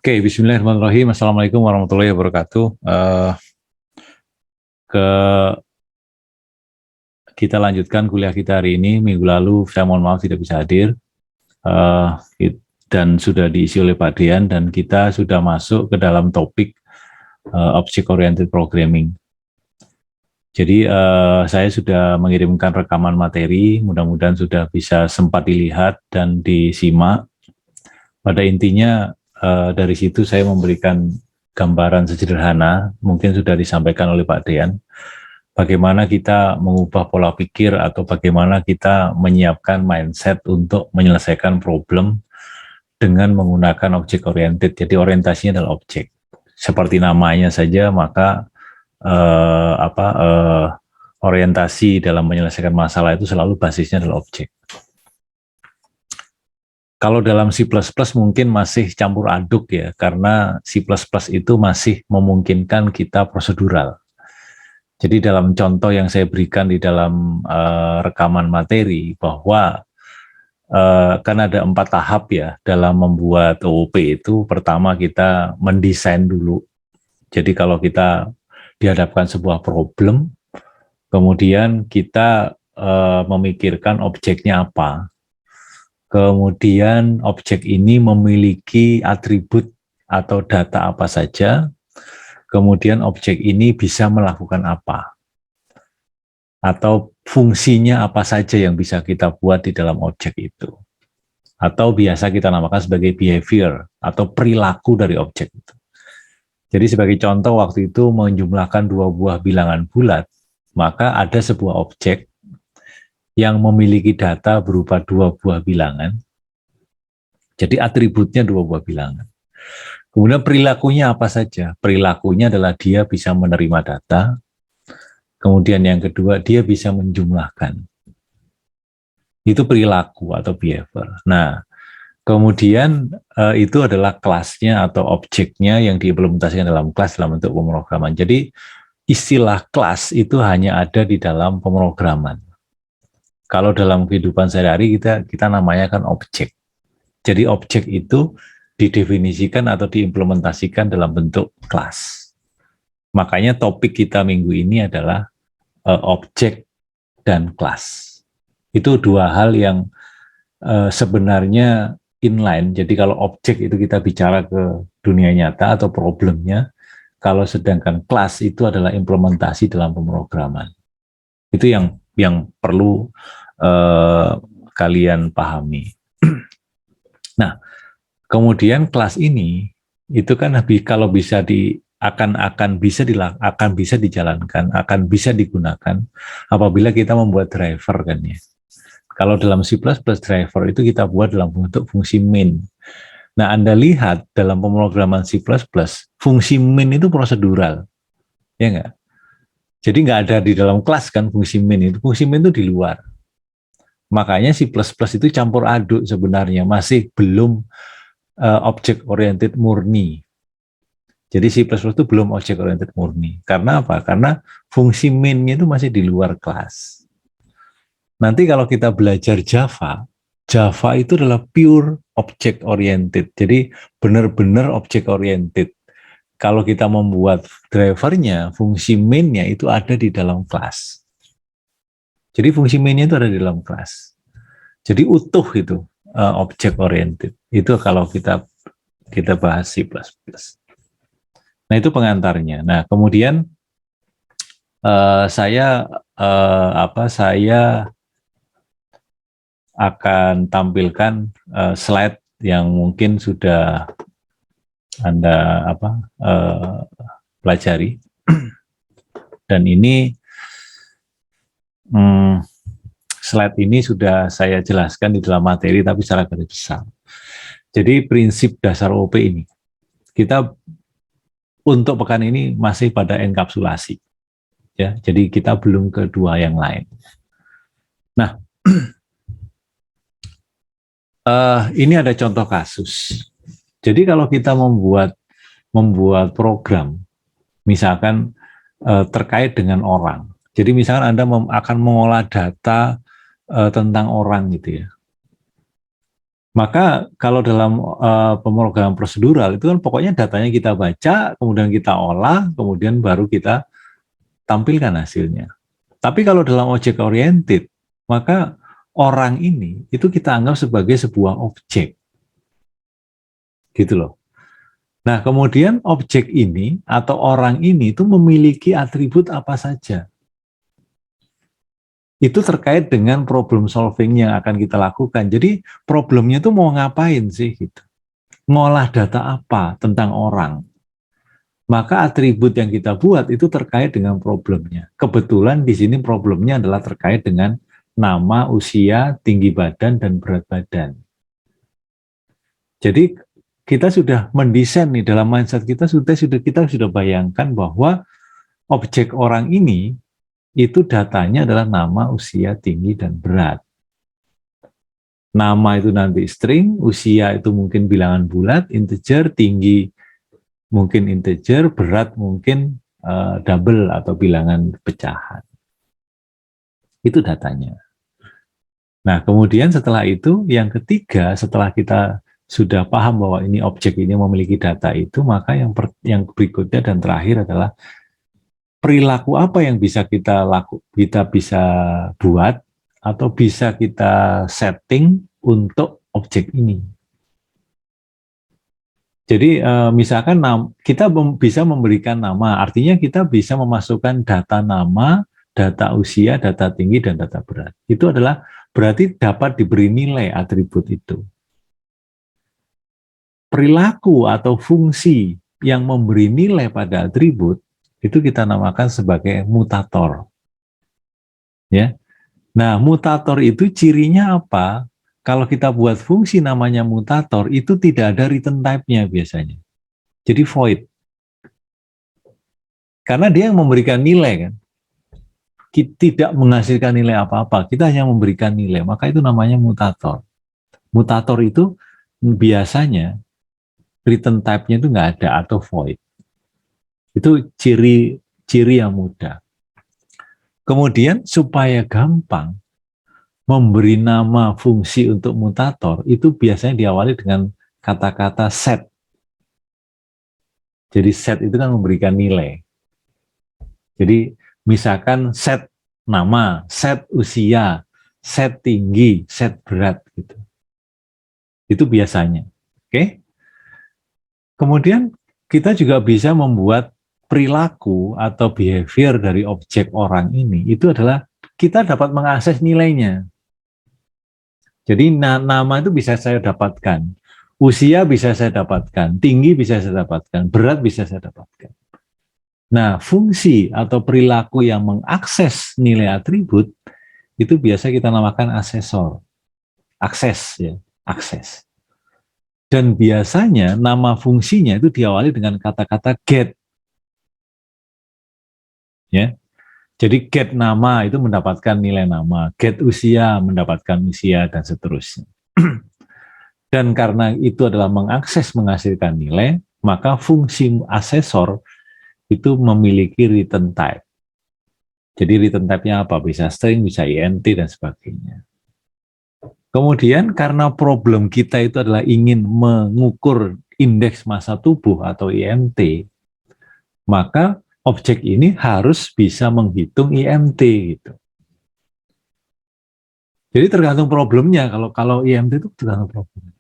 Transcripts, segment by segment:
Oke, Bismillahirrahmanirrahim. Assalamualaikum warahmatullahi wabarakatuh. Ke kita lanjutkan kuliah kita hari ini. Minggu lalu saya mohon maaf tidak bisa hadir eh, dan sudah diisi oleh Pak Dian, dan kita sudah masuk ke dalam topik Object Oriented Programming. Jadi saya sudah mengirimkan rekaman materi, mudah-mudahan sudah bisa sempat dilihat dan disimak. Pada intinya dari situ saya memberikan gambaran sederhana, mungkin sudah disampaikan oleh Pak Dian, bagaimana kita mengubah pola pikir atau bagaimana kita menyiapkan mindset untuk menyelesaikan problem dengan menggunakan object oriented. Jadi orientasinya adalah objek. Seperti namanya saja, maka orientasi dalam menyelesaikan masalah itu selalu basisnya adalah objek. Kalau dalam C++ mungkin masih campur aduk ya, karena C++ itu masih memungkinkan kita prosedural. Jadi dalam contoh yang saya berikan di dalam rekaman materi, bahwa kan ada 4 tahap ya dalam membuat OOP itu. Pertama kita mendesain dulu. Jadi kalau kita dihadapkan sebuah problem, kemudian kita memikirkan objeknya apa. Kemudian objek ini memiliki atribut atau data apa saja. Kemudian objek ini bisa melakukan apa. Atau fungsinya apa saja yang bisa kita buat di dalam objek itu. Atau biasa kita namakan sebagai behavior atau perilaku dari objek itu. Jadi sebagai contoh waktu itu menjumlahkan 2 buah bilangan bulat, maka ada sebuah objek yang memiliki data berupa 2 buah bilangan. Jadi atributnya 2 buah bilangan. Kemudian perilakunya apa saja? Perilakunya adalah dia bisa menerima data. Kemudian yang kedua, dia bisa menjumlahkan. Itu perilaku atau behavior. Nah, kemudian itu adalah kelasnya atau objeknya yang diimplementasikan dalam kelas dalam bentuk pemrograman. Jadi istilah kelas itu hanya ada di dalam pemrograman. Kalau dalam kehidupan sehari-hari kita namanya kan objek. Jadi objek itu didefinisikan atau diimplementasikan dalam bentuk kelas. Makanya topik kita minggu ini adalah objek dan kelas. Itu 2 hal yang sebenarnya inline. Jadi kalau objek itu kita bicara ke dunia nyata atau problemnya, kalau sedangkan kelas itu adalah implementasi dalam pemrograman. Itu yang perlu kalian pahami. Nah, kemudian kelas ini itu kan kalau bisa akan bisa dijalankan, akan bisa digunakan apabila kita membuat driver kan ya. Kalau dalam C++ driver itu kita buat dalam bentuk fungsi main. Nah, Anda lihat dalam pemrograman C++, fungsi main itu prosedural. Ya enggak? Jadi nggak ada di dalam kelas kan fungsi main itu. Fungsi main itu di luar. Makanya C++ itu campur aduk sebenarnya, masih belum object oriented murni. Jadi C++ itu belum object oriented murni. Karena apa? Karena fungsi main-nya itu masih di luar kelas. Nanti kalau kita belajar Java, Java itu adalah pure object oriented. Jadi benar-benar object oriented. Kalau kita membuat drivernya, fungsi main-nya itu ada di dalam kelas. Jadi fungsi main-nya itu ada di dalam kelas. Jadi utuh itu object oriented. Itu kalau kita bahas C++. Nah, itu pengantarnya. Nah, kemudian saya akan tampilkan slide yang mungkin sudah Anda pelajari. Dan ini slide ini sudah saya jelaskan di dalam materi tapi secara garis besar. Jadi prinsip dasar OOP ini kita untuk pekan ini masih pada enkapsulasi. Ya, jadi kita belum ke 2 yang lain. Nah, ini ada contoh kasus. Jadi kalau kita membuat program, misalkan terkait dengan orang. Jadi misalkan Anda akan mengolah data tentang orang gitu ya. Maka kalau dalam pemrograman prosedural itu kan pokoknya datanya kita baca, kemudian kita olah, kemudian baru kita tampilkan hasilnya. Tapi kalau dalam object oriented, maka orang ini itu kita anggap sebagai sebuah objek. Gitu loh. Nah, kemudian objek ini atau orang ini itu memiliki atribut apa saja. Itu terkait dengan problem solving yang akan kita lakukan. Jadi problemnya itu mau ngapain sih gitu. Ngolah data apa tentang orang. Maka atribut yang kita buat itu terkait dengan problemnya. Kebetulan di sini problemnya adalah terkait dengan nama, usia, tinggi badan, dan berat badan. Jadi kita sudah mendesain nih dalam mindset kita sudah bayangkan bahwa objek orang ini itu datanya adalah nama, usia, tinggi, dan berat. Nama itu nanti string, usia itu mungkin bilangan bulat, integer, tinggi mungkin integer, berat mungkin double atau bilangan pecahan. Itu datanya. Nah, kemudian setelah itu, yang ketiga, setelah kita sudah paham bahwa ini objek ini memiliki data itu, maka yang berikutnya dan terakhir adalah perilaku apa yang bisa kita bisa buat atau bisa kita setting untuk objek ini. Jadi misalkan kita bisa memberikan nama, artinya kita bisa memasukkan data nama, data usia, data tinggi, dan data berat. Itu adalah berarti dapat diberi nilai atribut itu. Perilaku atau fungsi yang memberi nilai pada atribut itu kita namakan sebagai mutator. Ya. Nah, mutator itu cirinya apa? Kalau kita buat fungsi namanya mutator, itu tidak ada return type-nya biasanya. Jadi void. Karena dia yang memberikan nilai kan. Tidak menghasilkan nilai apa-apa, kita hanya memberikan nilai, maka itu namanya mutator. Mutator itu biasanya return type-nya itu nggak ada atau void. Itu ciri yang mudah. Kemudian supaya gampang memberi nama fungsi untuk mutator itu biasanya diawali dengan kata-kata set. Jadi set itu kan memberikan nilai. Jadi misalkan set nama, set usia, set tinggi, set berat gitu. Itu biasanya. Oke? Kemudian kita juga bisa membuat perilaku atau behavior dari objek orang ini, itu adalah kita dapat mengakses nilainya. Jadi nama itu bisa saya dapatkan, usia bisa saya dapatkan, tinggi bisa saya dapatkan, berat bisa saya dapatkan. Nah, fungsi atau perilaku yang mengakses nilai atribut, itu biasa kita namakan asesor. Akses ya, akses. Dan biasanya nama fungsinya itu diawali dengan kata-kata get. Ya. Jadi get nama itu mendapatkan nilai nama, get usia mendapatkan usia, dan seterusnya. Dan karena itu adalah mengakses menghasilkan nilai, maka fungsi asesor itu memiliki return type. Jadi return type-nya apa? Bisa string, bisa int, dan sebagainya. Kemudian karena problem kita itu adalah ingin mengukur indeks massa tubuh atau IMT, maka objek ini harus bisa menghitung IMT gitu. Jadi tergantung problemnya. Kalau IMT itu tergantung problemnya.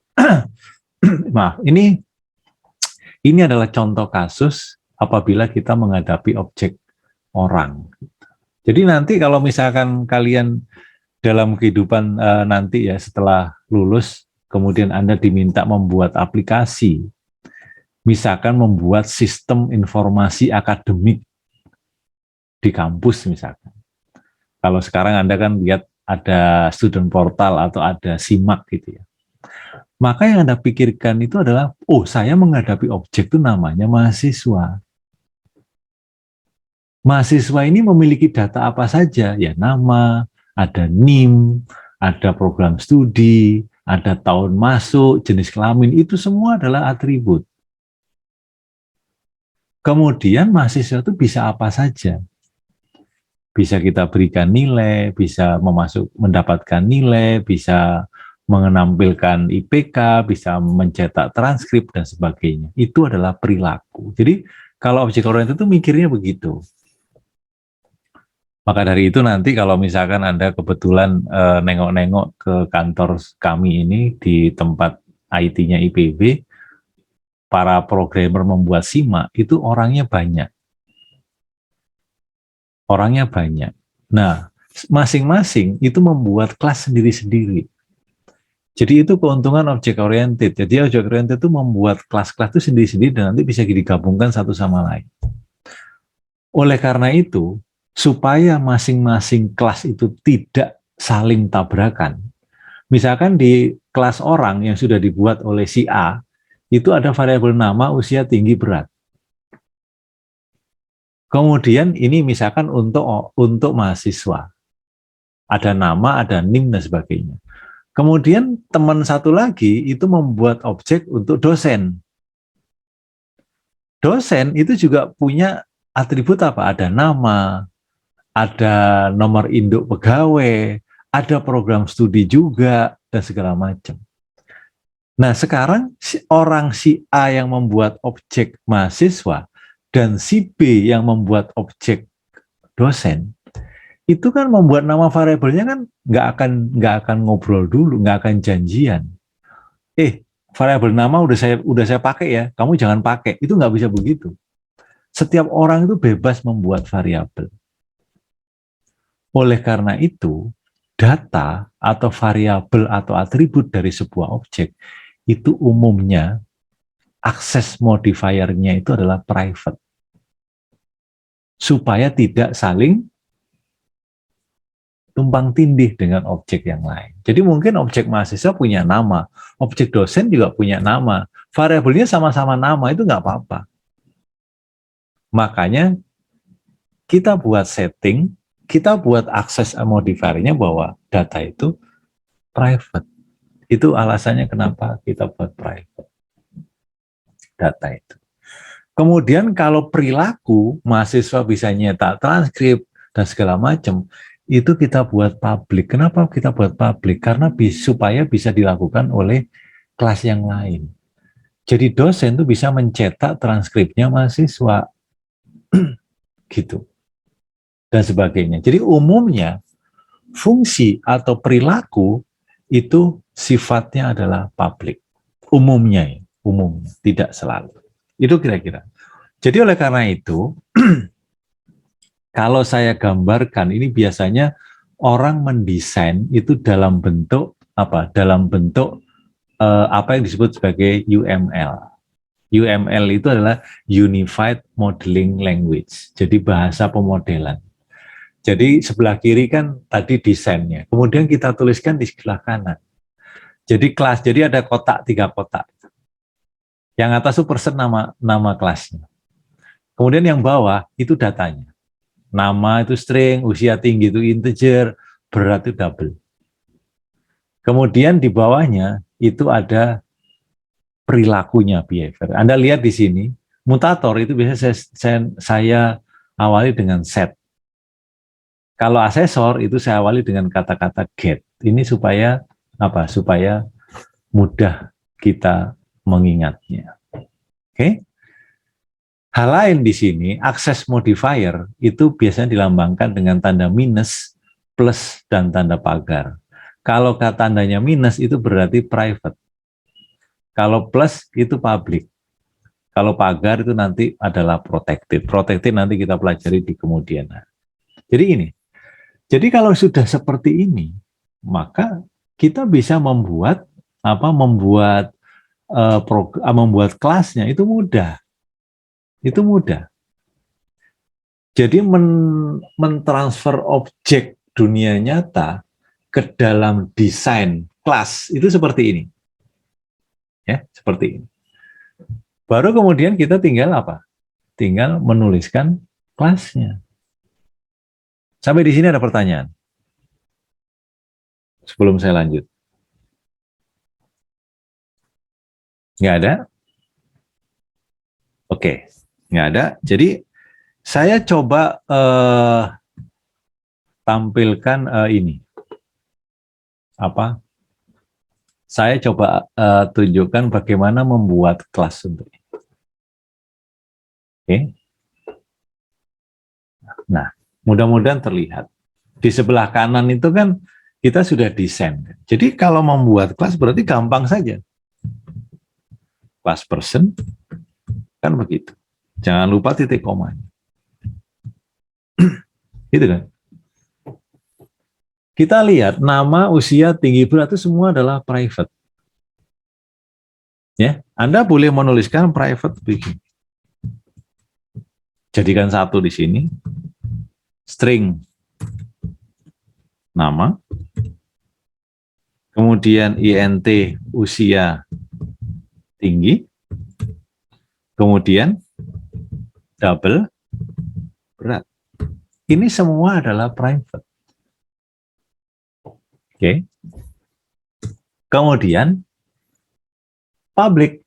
Maaf, ini adalah contoh kasus apabila kita menghadapi objek orang. Jadi nanti kalau misalkan kalian dalam kehidupan nanti ya setelah lulus, kemudian Anda diminta membuat aplikasi, misalkan membuat sistem informasi akademik di kampus misalkan. Kalau sekarang Anda kan lihat ada student portal atau ada SIMAK gitu ya. Maka yang Anda pikirkan itu adalah, oh saya menghadapi objek itu namanya mahasiswa. Mahasiswa ini memiliki data apa saja? Ya nama, ada NIM, ada program studi, ada tahun masuk, jenis kelamin, itu semua adalah atribut. Kemudian mahasiswa itu bisa apa saja? Bisa kita berikan nilai, bisa mendapatkan nilai, bisa menampilkan IPK, bisa mencetak transkrip dan sebagainya. Itu adalah perilaku. Jadi kalau objek oriented itu mikirnya begitu. Maka dari itu nanti kalau misalkan Anda kebetulan nengok-nengok ke kantor kami ini di tempat IT-nya IPB, para programmer membuat SIMA itu orangnya banyak. Orangnya banyak. Nah, masing-masing itu membuat kelas sendiri-sendiri. Jadi itu keuntungan object oriented. Jadi object oriented itu membuat kelas-kelas itu sendiri-sendiri dan nanti bisa digabungkan satu sama lain. Oleh karena itu, supaya masing-masing kelas itu tidak saling tabrakan. Misalkan di kelas orang yang sudah dibuat oleh si A, itu ada variabel nama, usia, tinggi, berat. Kemudian ini misalkan untuk mahasiswa. Ada nama, ada NIM, dan sebagainya. Kemudian teman satu lagi itu membuat objek untuk dosen. Dosen itu juga punya atribut apa? Ada nama, ada nomor induk pegawai, ada program studi juga, dan segala macam. Nah, sekarang orang si A yang membuat objek mahasiswa dan si B yang membuat objek dosen, itu kan membuat nama variabelnya kan nggak akan ngobrol dulu, nggak akan janjian. Variabel nama udah saya pakai ya, kamu jangan pakai. Itu nggak bisa begitu. Setiap orang itu bebas membuat variabel. Oleh karena itu, data atau variabel atau atribut dari sebuah objek itu umumnya akses modifiernya itu adalah private. Supaya tidak saling tumpang tindih dengan objek yang lain. Jadi mungkin objek mahasiswa punya nama, objek dosen juga punya nama, variabelnya sama-sama nama, itu nggak apa-apa. Makanya kita buat setting, kita buat akses modifiernya bahwa data itu private. Itu alasannya kenapa kita buat private data itu. Kemudian kalau perilaku, mahasiswa bisa nyetak transkrip dan segala macam, itu kita buat publik. Kenapa kita buat publik? Karena supaya bisa dilakukan oleh kelas yang lain. Jadi dosen itu bisa mencetak transkripnya mahasiswa, gitu, dan sebagainya. Jadi umumnya fungsi atau perilaku itu sifatnya adalah publik. Umumnya, tidak selalu. Itu kira-kira. Jadi oleh karena itu, kalau saya gambarkan ini biasanya orang mendesain itu dalam bentuk apa? Dalam bentuk apa yang disebut sebagai UML. UML itu adalah Unified Modeling Language. Jadi bahasa pemodelan. Jadi sebelah kiri kan tadi desainnya. Kemudian kita tuliskan di sebelah kanan. Jadi kelas, jadi ada kotak, 3 kotak. Yang atas itu persen nama kelasnya. Kemudian yang bawah itu datanya. Nama itu string, usia tinggi itu integer, berat itu double. Kemudian di bawahnya itu ada perilakunya, behavior. Anda lihat di sini, mutator itu biasanya saya awali dengan set. Kalau asesor itu saya awali dengan kata-kata get. Ini supaya apa? Supaya mudah kita mengingatnya. Oke? Hal lain di sini, akses modifier itu biasanya dilambangkan dengan tanda minus, plus, dan tanda pagar. Kalau tandanya minus itu berarti private. Kalau plus itu public. Kalau pagar itu nanti adalah protected. Protected nanti kita pelajari di kemudian hari. Jadi ini. Jadi kalau sudah seperti ini, maka kita bisa membuat membuat kelasnya itu mudah. Itu mudah. Jadi mentransfer objek dunia nyata ke dalam desain kelas itu seperti ini. Ya, seperti ini. Baru kemudian kita tinggal apa? Tinggal menuliskan kelasnya. Sampai di sini ada pertanyaan? Sebelum saya lanjut. Nggak ada? Oke, nggak ada. Jadi saya coba tampilkan ini. Apa? Saya coba tunjukkan bagaimana membuat kelas untuk ini. Oke. Nah, mudah-mudahan terlihat. Di sebelah kanan itu kan kita sudah desain. Jadi kalau membuat kelas berarti gampang saja. Kelas person, kan begitu. Jangan lupa titik koma. Gitu kan? Kita lihat nama, usia, tinggi, berat itu semua adalah private. Ya, Anda boleh menuliskan private begini. Jadikan satu di sini, string nama, kemudian int usia, tinggi, kemudian double berat. Ini semua adalah private. Oke. Kemudian public.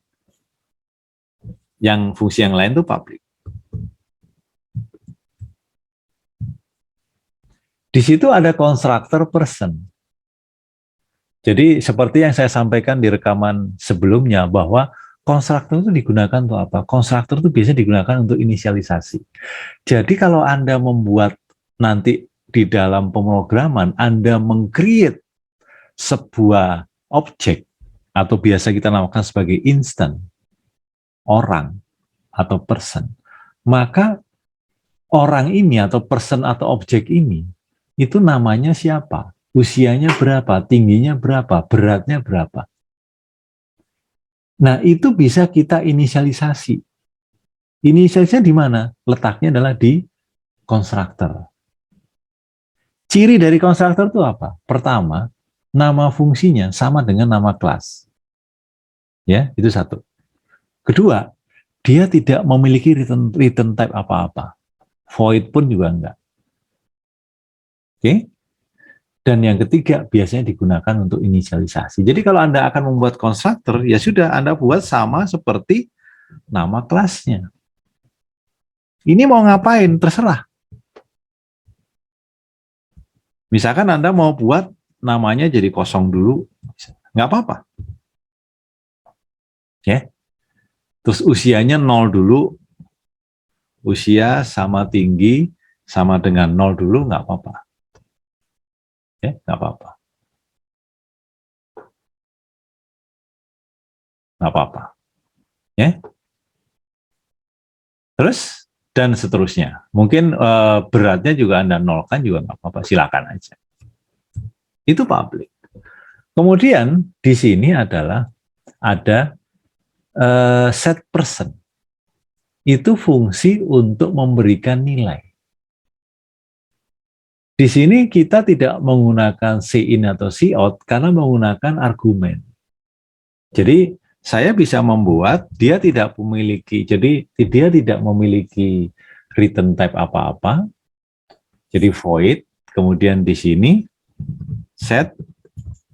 Yang fungsi yang lain itu public. Di situ ada konstruktor person. Jadi seperti yang saya sampaikan di rekaman sebelumnya bahwa konstruktor itu digunakan untuk apa? Konstruktor itu biasanya digunakan untuk inisialisasi. Jadi kalau Anda membuat nanti di dalam pemrograman, Anda meng-create sebuah objek atau biasa kita namakan sebagai instant, orang atau person, maka orang ini atau person atau objek ini itu namanya siapa, usianya berapa, tingginya berapa, beratnya berapa. Nah, itu bisa kita inisialisasi. Inisialisasinya di mana? Letaknya adalah di konstruktor. Ciri dari konstruktor itu apa? Pertama, nama fungsinya sama dengan nama kelas. Ya, itu satu. Kedua, dia tidak memiliki return type apa-apa. Void pun juga enggak. Oke? Dan yang ketiga, biasanya digunakan untuk inisialisasi. Jadi kalau Anda akan membuat konstruktor, ya sudah Anda buat sama seperti nama kelasnya. Ini mau ngapain? Terserah. Misalkan Anda mau buat namanya jadi kosong dulu, nggak apa-apa. Ya. Terus usianya 0 dulu, usia sama tinggi sama dengan 0 dulu, nggak apa-apa. Ya, nggak apa-apa. Nggak apa-apa. Ya. Terus dan seterusnya. Mungkin beratnya juga Anda nolkan juga nggak apa-apa, silakan aja. Itu public. Kemudian di sini adalah ada set person. Itu fungsi untuk memberikan nilai. Di sini kita tidak menggunakan in atau out karena menggunakan argumen. Jadi saya bisa membuat dia tidak memiliki, jadi dia tidak memiliki return type apa-apa. Jadi void, kemudian di sini set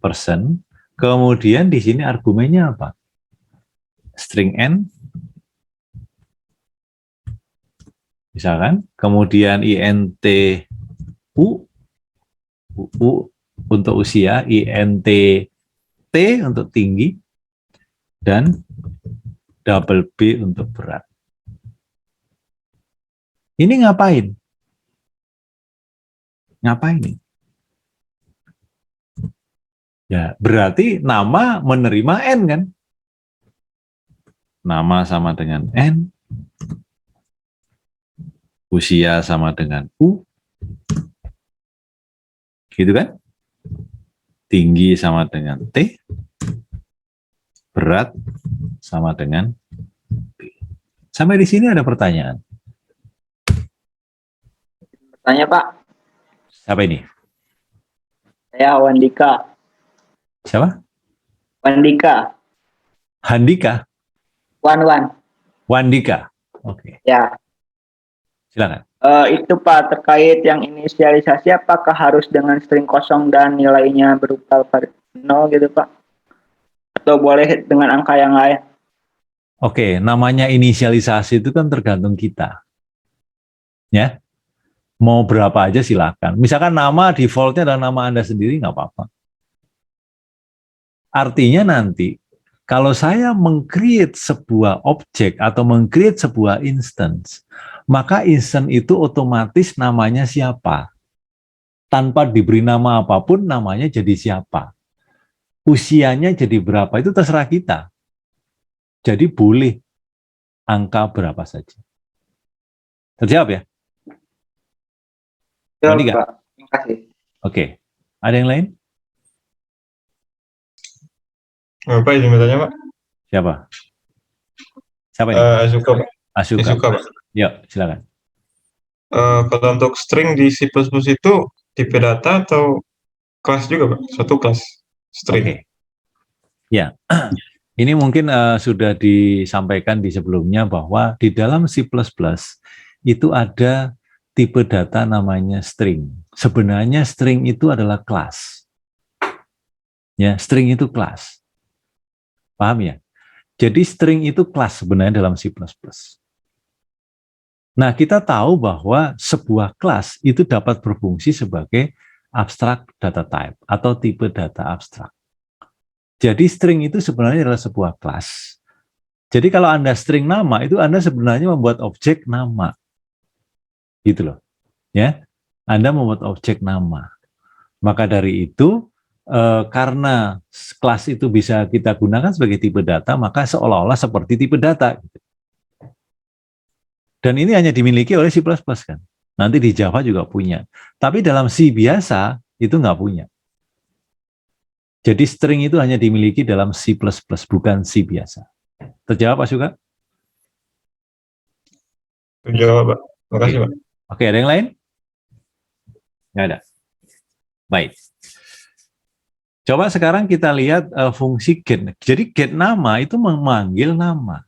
person, kemudian di sini argumennya apa? String n, misalkan, kemudian int u untuk usia, int t untuk tinggi, dan double b untuk berat. Ini ngapain? Ngapain? Ya, berarti nama menerima n kan? Nama sama dengan n, usia sama dengan u, gitu kan? Tinggi sama dengan t, berat sama dengan b. Sampai di sini ada pertanyaan? Tanya Pak. Siapa ini? Saya Wandika. Siapa? Wandika. Handika? Wandika. Oke. Ya. Silakan. Itu Pak, terkait yang inisialisasi apakah harus dengan string kosong dan nilainya berupa 0 gitu Pak? Atau boleh dengan angka yang lain? Oke, namanya inisialisasi itu kan tergantung kita. Ya. Mau berapa aja silakan. Misalkan nama defaultnya adalah nama Anda sendiri, nggak apa-apa. Artinya nanti kalau saya meng-create sebuah objek atau meng-create sebuah instance, maka instance itu otomatis namanya siapa. Tanpa diberi nama apapun, namanya jadi siapa. Usianya jadi berapa, itu terserah kita. Jadi boleh angka berapa saja. Terjawab ya? Jawab, Mandi nggak? Pak. Terima kasih. Oke. Ada yang lain? Apa izin bertanya, Pak? Siapa? Siapa ini? Azuka, Pak. Asuka. Azuka, Pak. Yuk, silakan. Kalau untuk string di C++ itu tipe data atau kelas juga, Pak? Suatu kelas string. Oke. Ya, ini mungkin sudah disampaikan di sebelumnya bahwa di dalam C++ itu ada tipe data namanya string. Sebenarnya string itu adalah kelas. Ya, string itu kelas. Paham ya? Jadi string itu kelas sebenarnya dalam C++. Nah, kita tahu bahwa sebuah kelas itu dapat berfungsi sebagai abstract data type atau tipe data abstrak. Jadi string itu sebenarnya adalah sebuah kelas. Jadi kalau Anda string nama, itu Anda sebenarnya membuat objek nama. Gitu loh. Ya, Anda membuat objek nama. Maka dari itu, karena kelas itu bisa kita gunakan sebagai tipe data, maka seolah-olah seperti tipe data. Dan ini hanya dimiliki oleh C++ kan. Nanti di Java juga punya. Tapi dalam C biasa, itu nggak punya. Jadi string itu hanya dimiliki dalam C++, bukan C biasa. Terjawab, Pak Suka? Jawab, Pak. Terima kasih, Pak. Oke, ada yang lain? Nggak ada. Baik. Coba sekarang kita lihat fungsi get. Jadi get nama itu memanggil nama.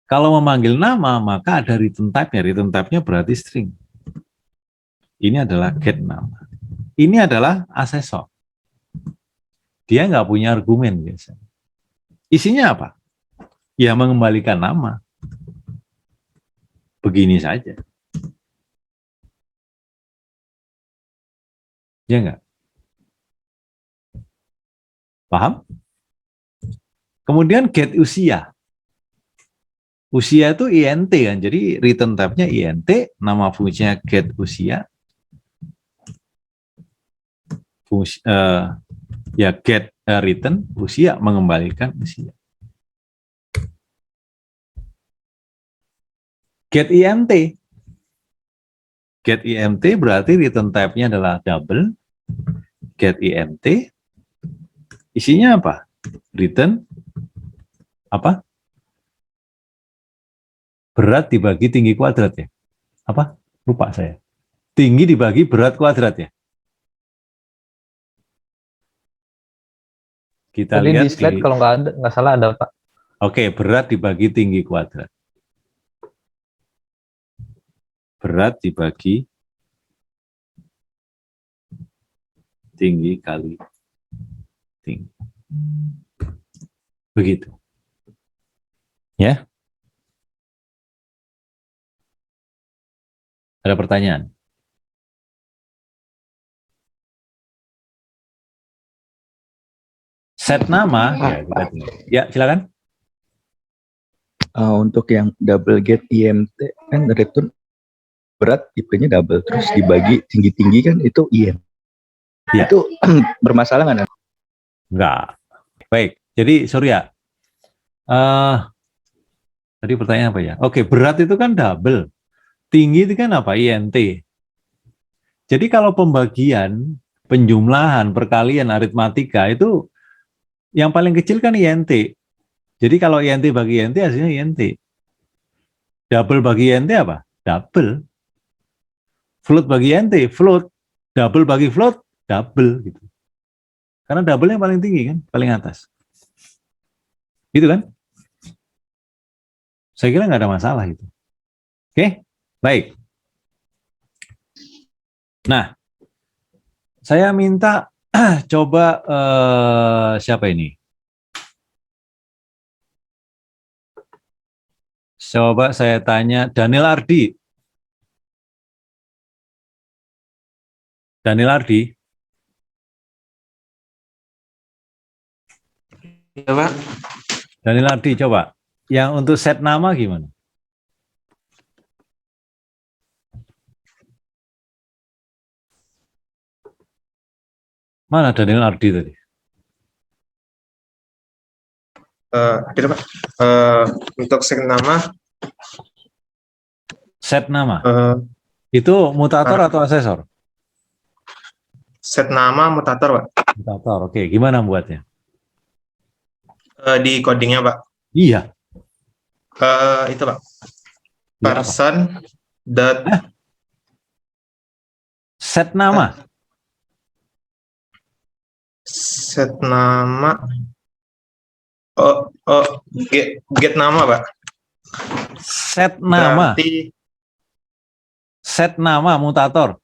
Kalau memanggil nama, maka ada return type-nya. Return type-nya berarti string. Ini adalah get nama. Ini adalah asesor. Dia nggak punya argumen biasanya. Isinya apa? Ya mengembalikan nama. Begini saja. Ya nggak? Paham? Kemudian get usia. Usia itu int kan, jadi return type-nya int, nama fungsinya get usia. Fungsi, ya get return usia, mengembalikan usia. Get int. Get int berarti return type-nya adalah double. Get int. Isinya apa? Return apa? Berat dibagi tinggi kuadrat ya? Apa? Lupa saya. Tinggi dibagi berat kuadrat ya? Kita Tadi lihat di slide kalau nggak salah ada, Pak. Oke, berat dibagi tinggi kuadrat. Berat dibagi tinggi kali tinggi. Begitu. Ya. Ada pertanyaan? Set nama, ya, kita tinggal. Ya, silakan. Untuk yang double get IMT kan return berat tipenya double terus dibagi tinggi-tinggi kan itu IM. Ya. Itu bermasalah nggak? Enggak. Baik. Jadi, Surya. Tadi pertanyaan apa ya? Oke, berat itu kan double. Tinggi itu kan apa? INT. Jadi kalau pembagian, penjumlahan, perkalian, aritmatika itu yang paling kecil kan INT. Jadi kalau INT bagi INT hasilnya INT. Double bagi INT apa? Double. Float bagi INT, float. Double bagi float, double gitu. Karena double yang paling tinggi kan, paling atas. Gitu kan? Saya kira nggak ada masalah itu. Oke, baik. Nah, saya minta coba siapa ini? Coba saya tanya Daniel Ardi. Daniel Ardi. Iya, Pak. Daniel Ardi, coba. Yang untuk set nama gimana? Mana Daniel Ardi tadi? Tidak, Pak. Untuk set nama, Set nama. eh, Itu mutator atau asesor? set nama mutator, Pak. Mutator, oke. Gimana buatnya? Di codingnya, Pak. Iya. Itu, Pak. Iya apa? Person dot Set nama. set nama. Get nama, Pak. Set nama. Berarti Set nama mutator.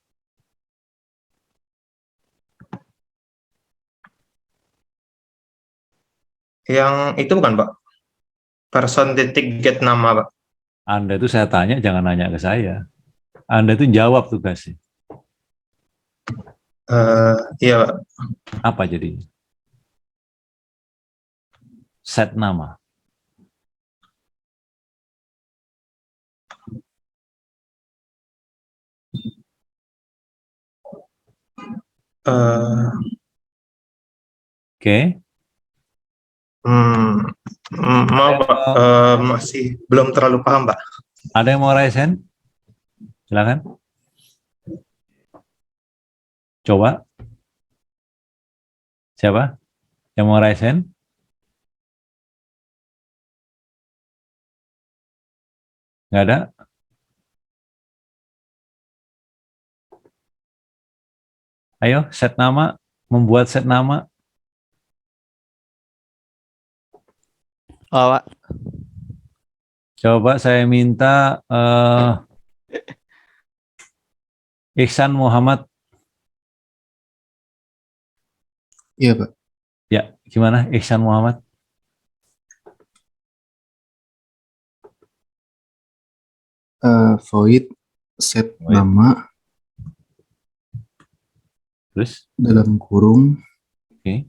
yang itu bukan, Pak. Person titik get nama, Pak. Anda itu saya tanya, jangan nanya ke saya. Anda itu jawab tugasnya. Iya, Pak. Apa jadinya? Set nama. Eh, Oke. Mau, Pak. Masih belum terlalu paham, Pak. Ada yang mau raise hand? Silakan. Coba. Siapa yang mau raise hand? Nggak ada? Ayo, set nama. Membuat set nama. Oh, Pak. Coba saya minta Ihsan Muhammad. Iya, Pak. Ya, gimana Ihsan Muhammad? Void set Void. nama Terus? dalam kurung Oke.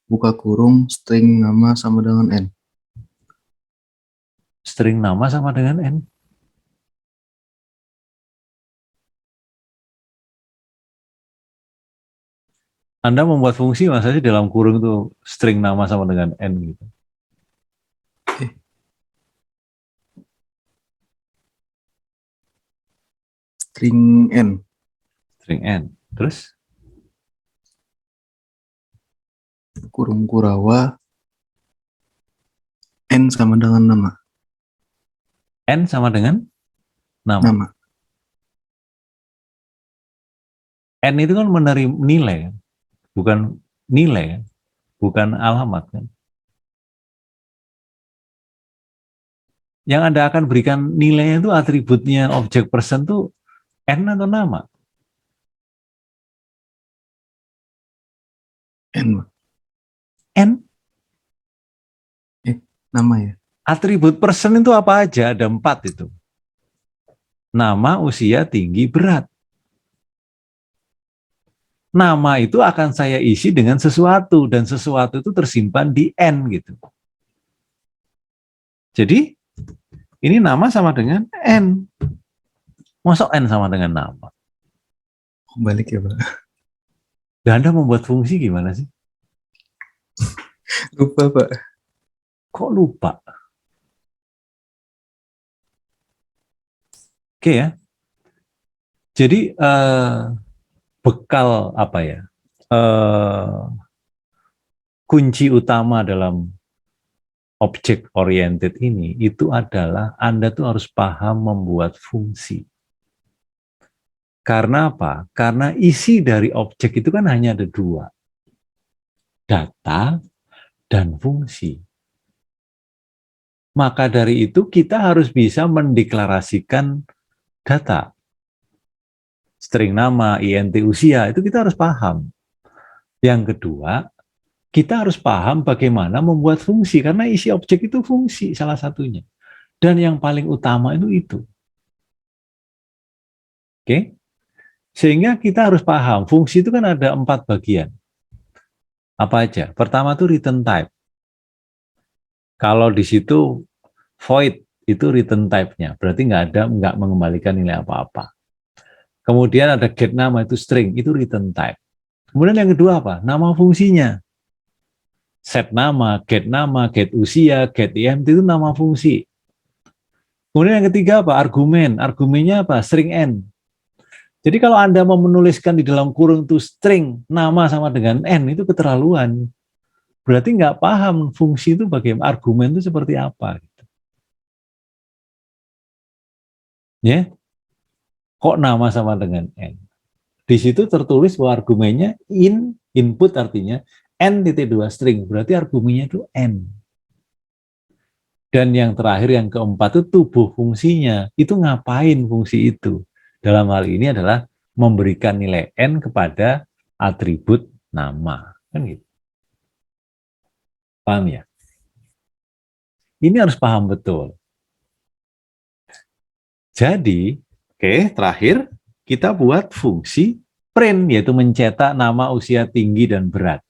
buka kurung string nama sama dengan n. String nama sama dengan N. Anda membuat fungsi masa sih dalam kurung itu string nama sama dengan N gitu. String n. String N. Terus? Kurung Kurawa n sama dengan nama. N sama dengan nama. Nama. N itu kan menerima nilai, kan? Bukan nilai, kan? Bukan alamat. Kan? Yang Anda akan berikan nilainya itu atributnya objek person itu N atau nama? N, Pak. N. Nama ya. Atribut person itu apa aja? Ada 4 itu. Nama, usia, tinggi, berat. Nama itu akan saya isi dengan sesuatu, dan sesuatu itu tersimpan di N gitu. Jadi, ini nama sama dengan N. Masuk N sama dengan nama. Balik ya, Pak. Dan Anda membuat fungsi gimana sih? Lupa, Pak. Kok lupa? Oke ya. Jadi bekal apa ya? Kunci utama dalam object oriented ini itu adalah Anda tuh harus paham membuat fungsi. Karena apa? Karena isi dari objek itu kan hanya ada 2. Data dan fungsi. Maka dari itu kita harus bisa mendeklarasikan data. String nama, int usia, itu kita harus paham. Yang kedua, kita harus paham bagaimana membuat fungsi, karena isi objek itu fungsi salah satunya. Dan yang paling utama itu. Oke? Sehingga kita harus paham, fungsi itu kan ada 4 bagian. Apa aja? Pertama itu return type. Kalau di situ void itu return type-nya, berarti nggak mengembalikan nilai apa-apa. Kemudian ada get nama itu string, itu return type. Kemudian yang kedua apa? Nama fungsinya. Set nama, get usia, get IMT itu nama fungsi. Kemudian yang ketiga apa? Argumen. Argumennya apa? String n. Jadi kalau Anda mau menuliskan di dalam kurung itu string nama sama dengan n, itu keterlaluan. Berarti nggak paham fungsi itu bagaimana, argumen itu seperti apa. Gitu. Ya, kok nama sama dengan n? Di situ tertulis bahwa argumennya input artinya n.2 string, berarti argumennya itu n. Dan yang terakhir, yang keempat itu tubuh fungsinya. Itu ngapain fungsi itu? Dalam hal ini adalah memberikan nilai n kepada atribut nama. Kan gitu. Paham ya? Ini harus paham betul. Jadi, terakhir kita buat fungsi print, yaitu mencetak nama, usia, tinggi, dan berat.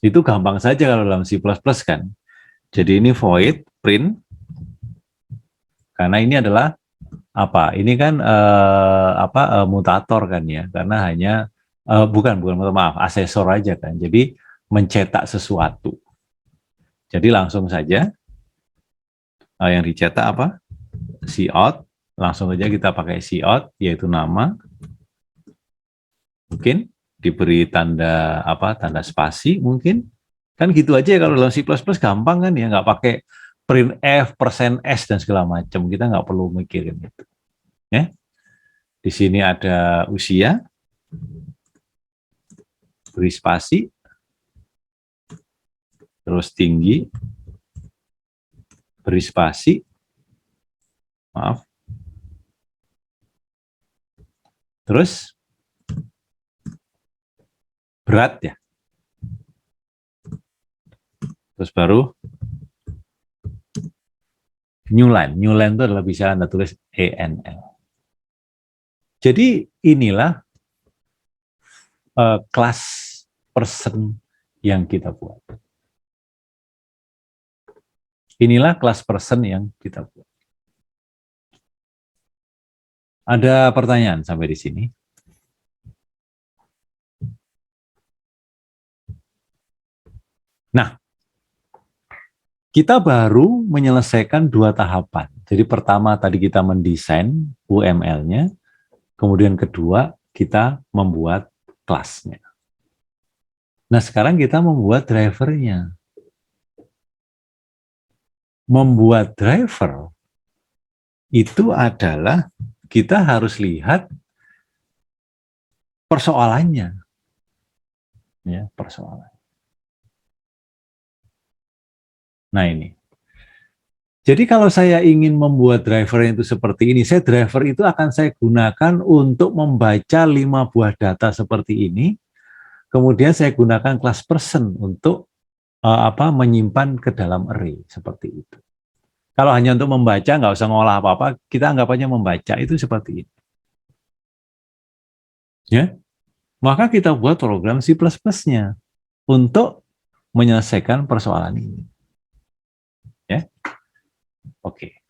Itu gampang saja kalau dalam C++ kan. Jadi ini void print, karena ini adalah apa? Ini kan mutator kan ya, karena hanya maaf, asesor aja kan. Jadi mencetak sesuatu. Jadi langsung saja yang dicetak apa? Cout. Langsung saja kita pakai cout, yaitu nama. Mungkin diberi tanda tanda spasi mungkin. Kan gitu aja ya, kalau dalam C++ gampang kan ya, nggak pakai print f, %s dan segala macam. Kita nggak perlu mikirin itu. Ya. Di sini ada usia, beri spasi, terus tinggi, beri spasi, maaf, terus berat ya. Terus baru new line. New line itu adalah bisa Anda tulis ENL. Jadi inilah kelas person yang kita buat. Inilah kelas person yang kita buat. Ada pertanyaan sampai di sini? Nah, kita baru menyelesaikan 2 tahapan. Jadi pertama tadi kita mendesain UML-nya, kemudian kedua kita membuat kelasnya. Nah sekarang kita membuat drivernya. Membuat driver itu adalah kita harus lihat persoalannya. Ya, persoalan. Nah ini. Jadi kalau saya ingin membuat driver itu seperti ini, driver itu akan saya gunakan untuk membaca 5 buah data seperti ini. Kemudian saya gunakan kelas person untuk menyimpan ke dalam array seperti itu. Kalau hanya untuk membaca, nggak usah ngolah apa-apa, kita anggap aja membaca itu seperti ini. Ya, maka kita buat program C++-nya untuk menyelesaikan persoalan ini. Ya, oke.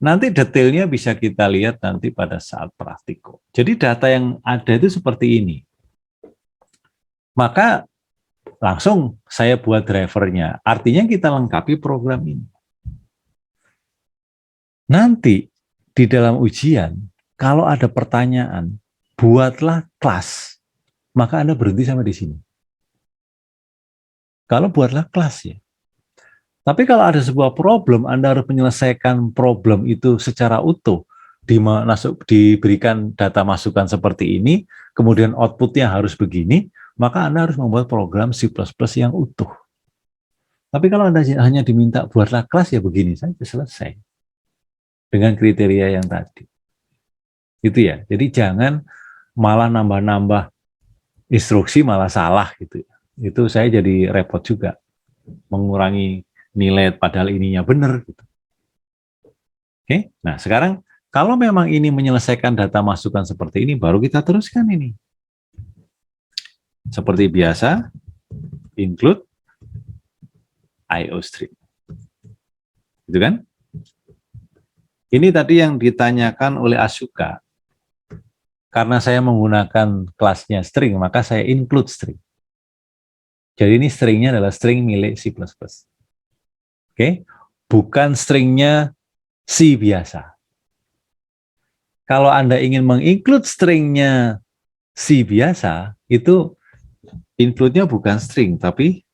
Nanti detailnya bisa kita lihat nanti pada saat praktikum. Jadi data yang ada itu seperti ini. Maka langsung saya buat drivernya. Artinya kita lengkapi program ini. Nanti di dalam ujian, kalau ada pertanyaan, buatlah kelas. Maka Anda berhenti sampai di sini. Kalau buatlah kelas ya. Tapi kalau ada sebuah problem, Anda harus menyelesaikan problem itu secara utuh. Diberikan data masukan seperti ini, kemudian outputnya harus begini, maka Anda harus membuat program C++ yang utuh. Tapi kalau Anda hanya diminta buatlah kelas, ya begini saja, selesai. Dengan kriteria yang tadi. Itu ya. Jadi jangan malah nambah-nambah instruksi malah salah gitu. Itu saya jadi repot juga. Mengurangi nilai padahal ininya benar gitu. Oke, nah sekarang Kalau memang ini menyelesaikan data masukan seperti ini, baru kita teruskan ini. Seperti biasa, include IOStream. Gitu kan? Ini tadi yang ditanyakan oleh Asuka. Karena saya menggunakan kelasnya string, maka saya include string. Jadi ini stringnya adalah string milik C++. Oke? Bukan stringnya C biasa. Kalau Anda ingin menginclude stringnya C biasa, itu include-nya bukan string, tapi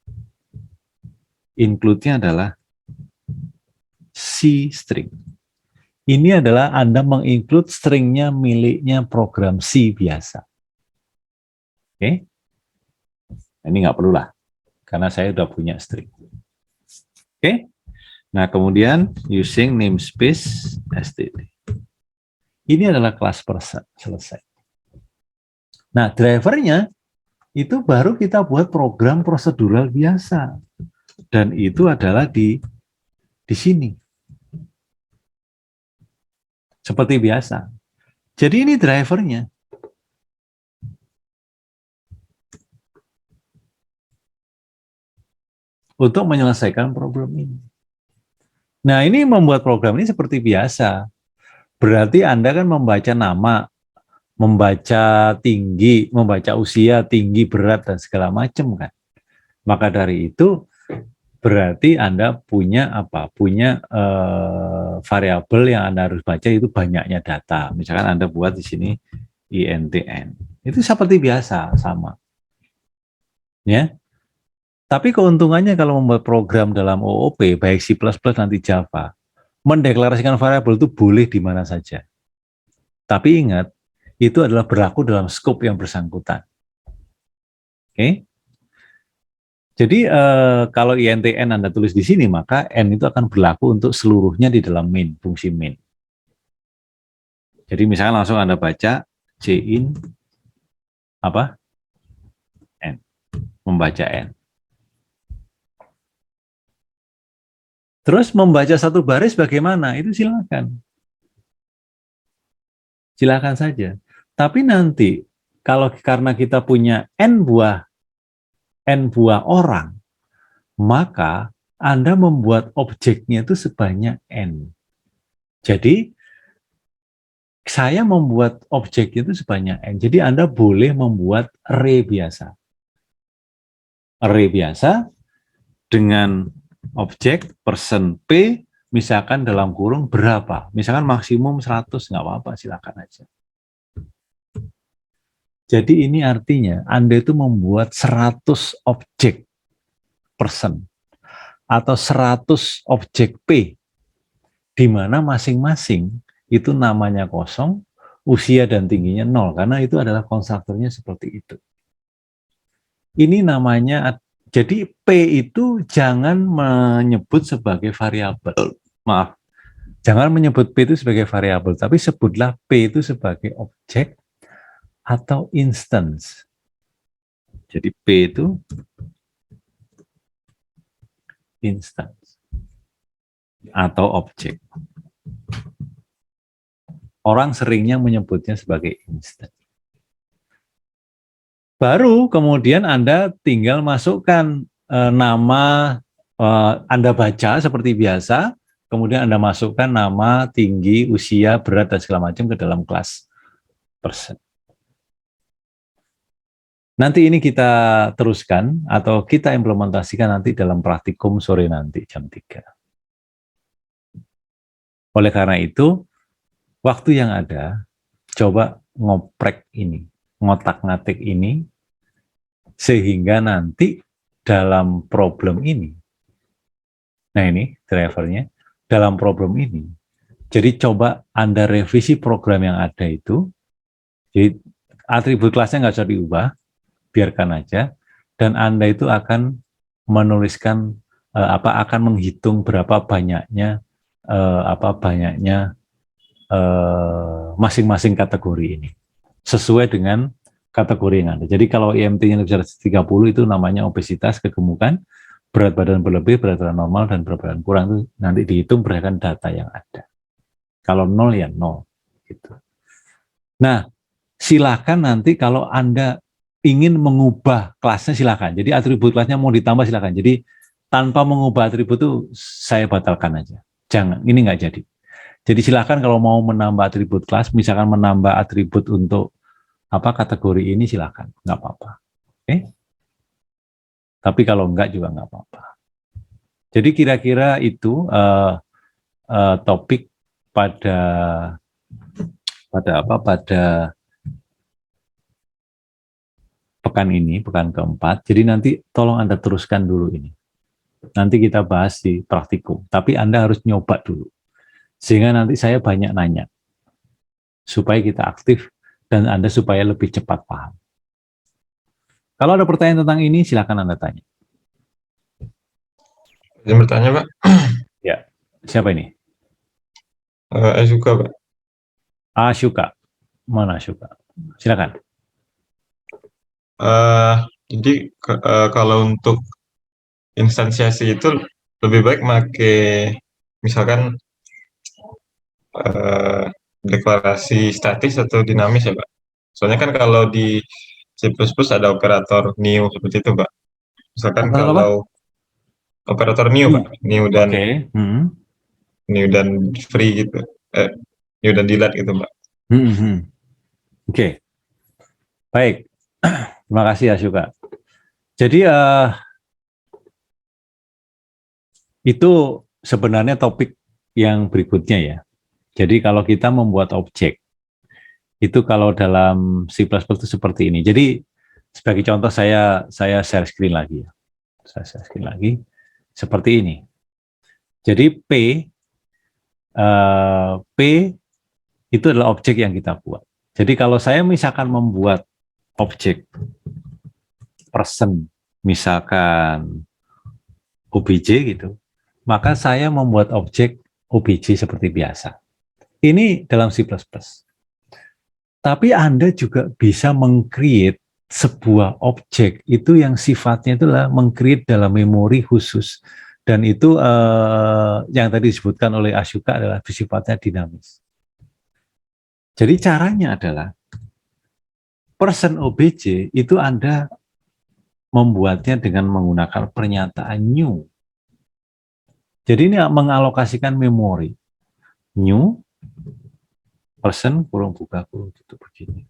include-nya adalah C string. Ini adalah Anda menginclude stringnya miliknya program C biasa. Oke? Ini nggak perlu lah, karena saya sudah punya string. Oke? Nah, kemudian using namespace std. Ini adalah kelas person, selesai. Nah, drivernya itu baru kita buat program prosedural biasa. Dan itu adalah di sini. Seperti biasa. Jadi ini drivernya. Untuk menyelesaikan problem ini. Nah, ini membuat program ini seperti biasa. Berarti Anda kan membaca nama, membaca tinggi, membaca usia, tinggi, berat, dan segala macam kan. Maka dari itu, berarti Anda punya apa? Punya variabel yang Anda harus baca itu banyaknya data. Misalkan Anda buat di sini INTN. Itu seperti biasa, sama. Ya. Tapi keuntungannya kalau membuat program dalam OOP, baik C++ nanti Java, mendeklarasikan variabel itu boleh di mana saja. Tapi ingat, itu adalah berlaku dalam skop yang bersangkutan. Oke? Jadi kalau INTN Anda tulis di sini, maka N itu akan berlaku untuk seluruhnya di dalam main, fungsi main. Jadi misalnya langsung Anda baca cin apa? N. Membaca N. Terus membaca satu baris bagaimana? Itu silakan. Silakan saja. Tapi nanti kalau karena kita punya N buah orang, maka Anda membuat objeknya itu sebanyak N. Jadi, saya membuat objek itu sebanyak N. Jadi, Anda boleh membuat array biasa. Array biasa dengan objek person P, misalkan dalam kurung berapa. Misalkan maksimum 100, nggak apa-apa, silakan aja. Jadi ini artinya Anda itu membuat 100 objek person atau 100 objek P, di mana masing-masing itu namanya kosong, usia dan tingginya 0, karena itu adalah konstruktornya seperti itu. Ini namanya, jadi P itu jangan menyebut sebagai variabel. Maaf, jangan menyebut P itu sebagai variabel, tapi sebutlah P itu sebagai objek atau instance. Jadi P itu instance atau objek. Orang seringnya menyebutnya sebagai instance. Baru kemudian Anda tinggal masukkan nama, Anda baca seperti biasa, kemudian Anda masukkan nama, tinggi, usia, berat, dan segala macam ke dalam kelas person. Nanti ini kita teruskan atau kita implementasikan nanti dalam praktikum sore nanti jam 3. Oleh karena itu, waktu yang ada, coba ngoprek ini, ngotak-ngatik ini, sehingga nanti dalam problem ini, nah ini drivernya, dalam problem ini, jadi coba Anda revisi program yang ada itu, jadi atribut kelasnya nggak usah diubah, biarkan aja, dan Anda itu akan menuliskan akan menghitung berapa banyaknya masing-masing kategori ini sesuai dengan kategori yang ada. Jadi kalau IMT-nya lebih dari 30 itu namanya obesitas, kegemukan, berat badan berlebih, berat badan normal, dan berat badan kurang, itu nanti dihitung berdasarkan data yang ada. Kalau 0 ya 0. Gitu. Nah, silakan nanti kalau Anda ingin mengubah kelasnya silakan. Jadi atribut kelasnya mau ditambah silakan. Jadi tanpa mengubah atribut itu saya batalkan aja. Jangan, ini nggak jadi. Jadi silakan kalau mau menambah atribut kelas, misalkan menambah atribut untuk kategori ini silakan, nggak apa-apa. Oke? Tapi kalau enggak juga nggak apa-apa. Jadi kira-kira itu topik pada pekan ini, pekan keempat. Jadi nanti tolong Anda teruskan dulu ini. Nanti kita bahas di praktikum. Tapi Anda harus nyoba dulu. Sehingga nanti saya banyak nanya. Supaya kita aktif dan Anda supaya lebih cepat paham. Kalau ada pertanyaan tentang ini, silakan Anda tanya. Izin bertanya, Pak. Ya, siapa ini? Azuka, Pak. Asyuka. Mana Asyuka? Silakan. Jadi kalau untuk instansiasi itu lebih baik pakai misalkan deklarasi statis atau dinamis ya, Pak. Soalnya kan kalau di C++ ada operator new seperti itu, Pak. Misalkan Operator apa? kalau operator new, Pak, Oke. new dan free gitu, new dan delete gitu, Pak. Oke. Baik. Terima kasih Asyuka. Jadi itu sebenarnya topik yang berikutnya ya. Jadi kalau kita membuat objek, itu kalau dalam C++ itu seperti ini. Jadi sebagai contoh saya share screen lagi ya. Saya share screen lagi seperti ini. Jadi P itu adalah objek yang kita buat. Jadi kalau saya misalkan membuat objek person, misalkan OBJ gitu, maka saya membuat objek OBJ seperti biasa. Ini dalam C++. Tapi Anda juga bisa meng-create sebuah objek itu yang sifatnya itulah meng-create dalam memori khusus. Dan itu yang tadi disebutkan oleh Asyuka adalah sifatnya dinamis. Jadi caranya adalah person OBJ itu Anda membuatnya dengan menggunakan pernyataan new. Jadi ini mengalokasikan memori. New, person, kurung buka, kurung tutup begini.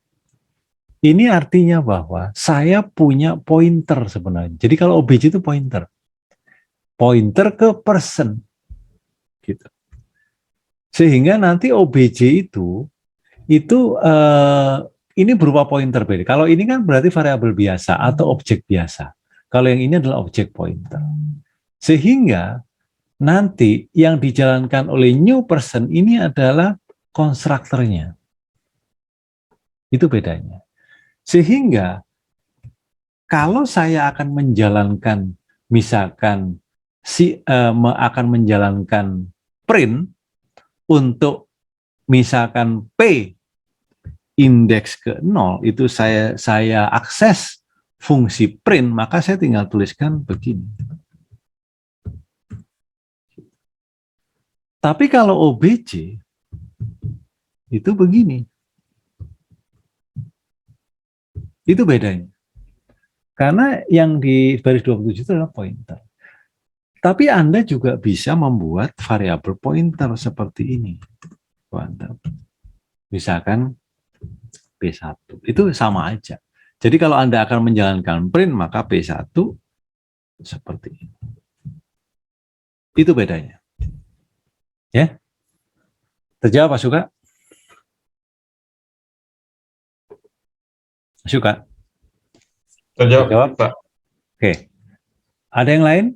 Ini artinya bahwa saya punya pointer sebenarnya. Jadi kalau OBJ itu pointer. Pointer ke person. Gitu. Sehingga nanti OBJ itu ini berupa pointer beda. Kalau ini kan berarti variabel biasa atau objek biasa. Kalau yang ini adalah objek pointer. Sehingga nanti yang dijalankan oleh new person ini adalah konstruktornya. Itu bedanya. Sehingga kalau saya akan menjalankan misalkan akan menjalankan print untuk misalkan P indeks ke 0 itu saya akses fungsi print, maka saya tinggal tuliskan begini. Tapi kalau OBJ itu begini. Itu bedanya. Karena yang di baris 27 itu adalah pointer. Tapi Anda juga bisa membuat variabel pointer seperti ini. Misalkan P1. Itu sama aja. Jadi kalau Anda akan menjalankan print, maka P1 seperti ini. Itu bedanya. Ya? Terjawab, Pak Suka? Suka? Terjawab, Pak. Oke. Ada yang lain?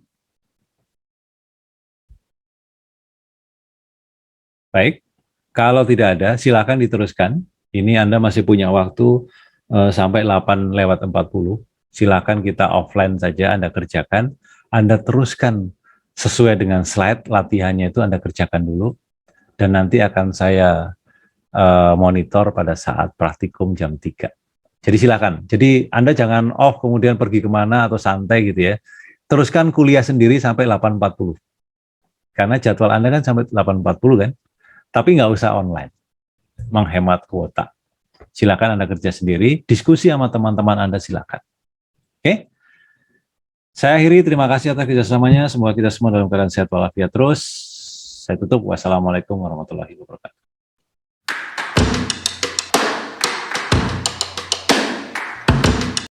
Baik. Kalau tidak ada, silakan diteruskan. Ini Anda masih punya waktu sampai 8:40. Silakan kita offline saja, Anda kerjakan. Anda teruskan sesuai dengan slide latihannya itu Anda kerjakan dulu. Dan nanti akan saya monitor pada saat praktikum jam 3. Jadi silakan. Jadi Anda jangan off kemudian pergi kemana atau santai gitu ya. Teruskan kuliah sendiri sampai 8:40. Karena jadwal Anda kan sampai 8:40 kan. Tapi nggak usah online. menghemat kuota. Silakan Anda kerja sendiri, diskusi sama teman-teman Anda silakan. Oke? Saya akhiri, terima kasih atas kerjasamanya. Semoga kita semua dalam keadaan sehat walafiat terus. Saya tutup. Wassalamualaikum warahmatullahi wabarakatuh.